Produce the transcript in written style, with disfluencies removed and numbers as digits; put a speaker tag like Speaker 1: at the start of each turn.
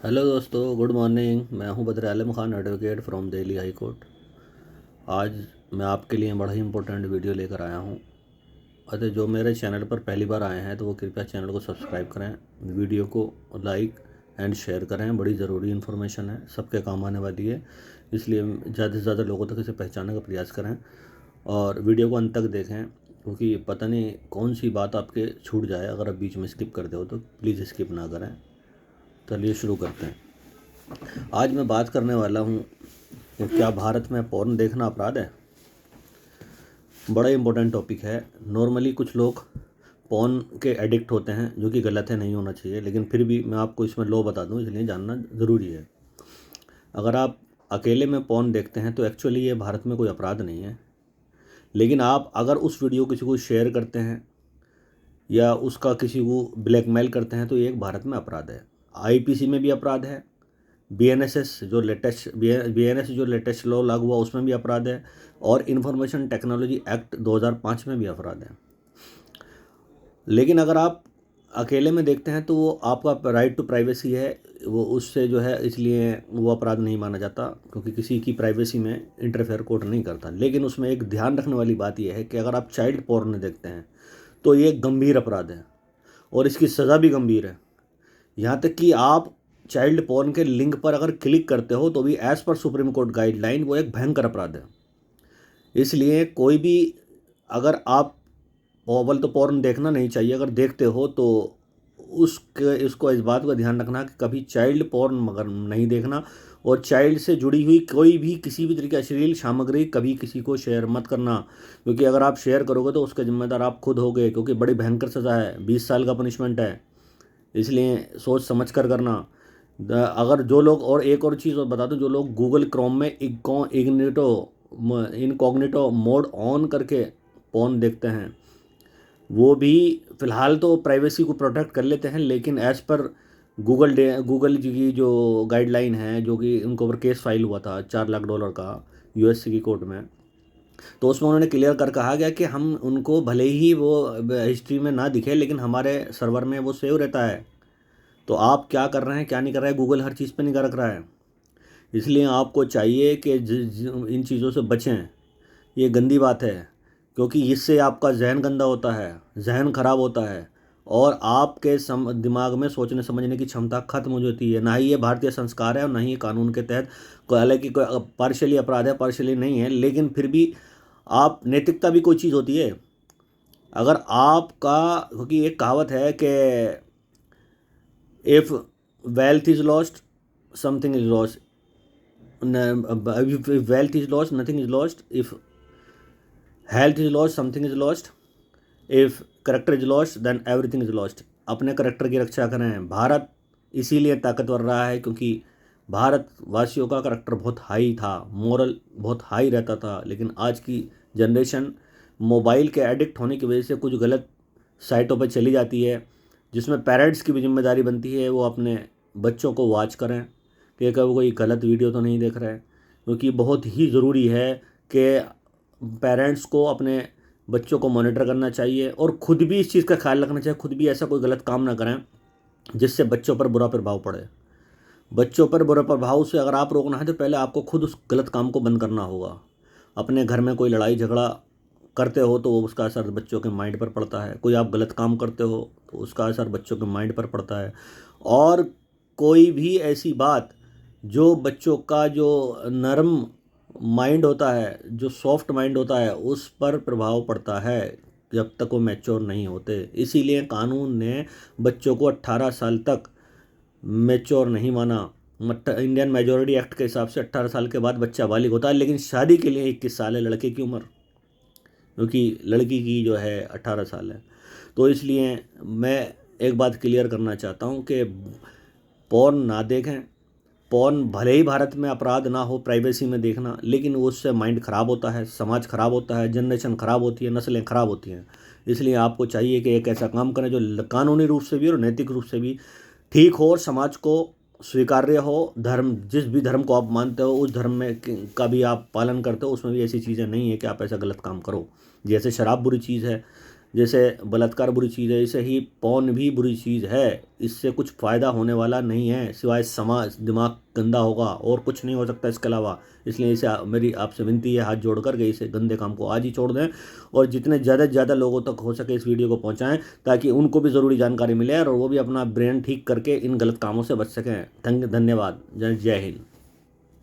Speaker 1: Hello दोस्तों, good morning. मैं हूं Badar Alam Khan, advocate from Delhi high court. आज मैं आपके लिए बड़ा ही इंपॉर्टेंट वीडियो लेकर आया हूं। अतः जो मेरे चैनल पर पहली बार आए हैं तो वो कृपया चैनल को सब्सक्राइब करें, वीडियो को लाइक एंड शेयर करें। बड़ी ज़रूरी इन्फॉर्मेशन है, सबके काम आने वाली है, इसलिए ज़्यादा से ज़्यादा लोगों तक इसे पहुँचाने का प्रयास करें और वीडियो को अंत तक देखें, क्योंकि पता नहीं कौन सी बात आपके छूट जाए। अगर आप बीच में स्किप करते हो तो प्लीज़ स्किप ना करें। चलिए शुरू करते हैं। आज मैं बात करने वाला हूँ कि क्या भारत में पॉर्न देखना अपराध है। बड़ा इम्पोर्टेंट टॉपिक है। नॉर्मली कुछ लोग पॉर्न के एडिक्ट होते हैं, जो कि गलत है, नहीं होना चाहिए, लेकिन फिर भी मैं आपको इसमें लॉ बता दूँ, इसलिए जानना ज़रूरी है। अगर आप अकेले में पॉर्न देखते हैं तो एक्चुअली ये भारत में कोई अपराध नहीं है, लेकिन आप अगर उस वीडियो किसी को शेयर करते हैं या उसका किसी को ब्लैकमेल करते हैं तो ये एक भारत में अपराध है। आईपीसी में भी अपराध है, बीएनएस जो लेटेस्ट लॉ लागू हुआ उसमें भी अपराध है, और इंफॉर्मेशन टेक्नोलॉजी एक्ट 2005 में भी अपराध है। लेकिन अगर आप अकेले में देखते हैं तो वो आपका राइट टू प्राइवेसी है, वो उससे जो है, इसलिए वो अपराध नहीं माना जाता, क्योंकि किसी की प्राइवेसी में इंटरफेयर कोर्ट नहीं करता। लेकिन उसमें एक ध्यान रखने वाली बात यह है कि अगर आप चाइल्ड पोर्न देखते हैं तो ये एक गंभीर अपराध है और इसकी सज़ा भी गंभीर है। यहाँ तक कि आप चाइल्ड पोर्न के लिंक पर अगर क्लिक करते हो तो भी as per supreme court guideline वो एक भयंकर अपराध है। इसलिए कोई भी, अगर आप ओवल तो पोर्न देखना नहीं चाहिए, अगर देखते हो तो इसको इस बात का ध्यान रखना कि कभी चाइल्ड पोर्न मगर नहीं देखना, और चाइल्ड से जुड़ी हुई कोई भी किसी भी तरीके की अश्लील सामग्री कभी किसी को शेयर मत करना, क्योंकि अगर आप शेयर करोगे तो उसके जिम्मेदार आप खुद होगे, क्योंकि बड़ी भयंकर सज़ा है, 20 साल का पनिशमेंट है। इसलिए सोच समझ कर करना। अगर जो लोग, और एक और चीज़ और बता दूं, जो लोग गूगल क्रोम में इनकॉग्निटो मोड ऑन करके पॉर्न देखते हैं, वो भी फ़िलहाल तो प्राइवेसी को प्रोटेक्ट कर लेते हैं, लेकिन एज़ पर गूगल जी की जो गाइडलाइन है, जो कि उनके ऊपर केस फाइल हुआ था $4 लाख का यूएससी की कोर्ट में, तो उसमें उन्होंने क्लियर कर कहा गया कि हम उनको भले ही वो हिस्ट्री में ना दिखे, लेकिन हमारे सर्वर में वो सेव रहता है। तो आप क्या कर रहे हैं, क्या नहीं कर रहे हैं, गूगल हर चीज़ पे निगाह रख रहा है। इसलिए आपको चाहिए कि इन चीज़ों से बचें। ये गंदी बात है, क्योंकि इससे आपका जहन गंदा होता है, जहन खराब होता है, और आपके दिमाग में सोचने समझने की क्षमता खत्म हो जाती है। ना ही ये भारतीय संस्कार है और ना ही ये कानून के तहत, हालांकि कोई पार्शली अपराध है, पार्शली नहीं है, लेकिन फिर भी आप, नैतिकता भी कोई चीज़ होती है। अगर आपका, क्योंकि एक कहावत है कि if wealth is lost something is lost, if wealth is lost nothing is lost, if health is lost something is lost, if character is lost then everything is lost। अपने करेक्टर की रक्षा करें। भारत इसीलिए ताकतवर रहा है क्योंकि भारत वासियों का करेक्टर बहुत हाई था, मोरल बहुत हाई रहता था। लेकिन आज की जनरेशन मोबाइल के एडिक्ट होने की वजह से कुछ गलत साइटों पर चली जाती है, जिसमें पेरेंट्स की भी जिम्मेदारी बनती है वो अपने बच्चों को वॉच करें कि कभी कोई गलत वीडियो तो नहीं देख रहे हैं, क्योंकि बहुत ही ज़रूरी है कि पेरेंट्स को अपने बच्चों को मॉनिटर करना चाहिए और ख़ुद भी इस चीज़ का ख्याल रखना चाहिए, खुद भी ऐसा कोई गलत काम ना करें जिससे बच्चों पर बुरा प्रभाव पड़े। बच्चों पर बुरा प्रभाव से अगर आप रोकना है तो पहले आपको खुद उस गलत काम को बंद करना होगा। अपने घर में कोई लड़ाई झगड़ा करते हो तो उसका असर बच्चों के माइंड पर पड़ता है, कोई आप गलत काम करते हो तो उसका असर बच्चों के माइंड पर पड़ता है, और कोई भी ऐसी बात जो बच्चों का जो नरम माइंड होता है, जो सॉफ्ट माइंड होता है, उस पर प्रभाव पड़ता है जब तक वो मैच्योर नहीं होते। इसीलिए कानून ने बच्चों को 18 साल तक मैच्योर नहीं माना। इंडियन मेजॉरिटी एक्ट के हिसाब से 18 साल के बाद बच्चा बालिग होता है, लेकिन शादी के लिए 21 साल है लड़के की उम्र, क्योंकि लड़की की जो है 18 साल है। तो इसलिए मैं एक बात क्लियर करना चाहता हूँ कि पॉर्न ना देखें। पॉर्न भले ही भारत में अपराध ना हो प्राइवेसी में देखना, लेकिन उससे माइंड ख़राब होता है, समाज ख़राब होता है, जनरेशन ख़राब होती है, नस्लें ख़राब होती हैं। इसलिए आपको चाहिए कि एक ऐसा काम करें जो कानूनी रूप से भी और नैतिक रूप से भी ठीक हो और समाज को स्वीकार्य हो। धर्म, जिस भी धर्म को आप मानते हो उस धर्म में का भी आप पालन करते हो, उसमें भी ऐसी चीज़ें नहीं है कि आप ऐसा गलत काम करो। जैसे शराब बुरी चीज़ है, जैसे बलात्कार बुरी चीज़ है, ऐसे ही पौन भी बुरी चीज़ है। इससे कुछ फ़ायदा होने वाला नहीं है सिवाय समाज दिमाग गंदा होगा और कुछ नहीं हो सकता इसके अलावा। इसलिए इसे मेरी आपसे विनती है हाथ जोड़ कर के इसे गंदे काम को आज ही छोड़ दें और जितने ज़्यादा से ज़्यादा लोगों तक हो सके इस वीडियो को पहुँचाएँ, ताकि उनको भी ज़रूरी जानकारी मिले और वो भी अपना ब्रेन ठीक करके इन गलत कामों से बच सकें। धन्यवाद। जय हिंद।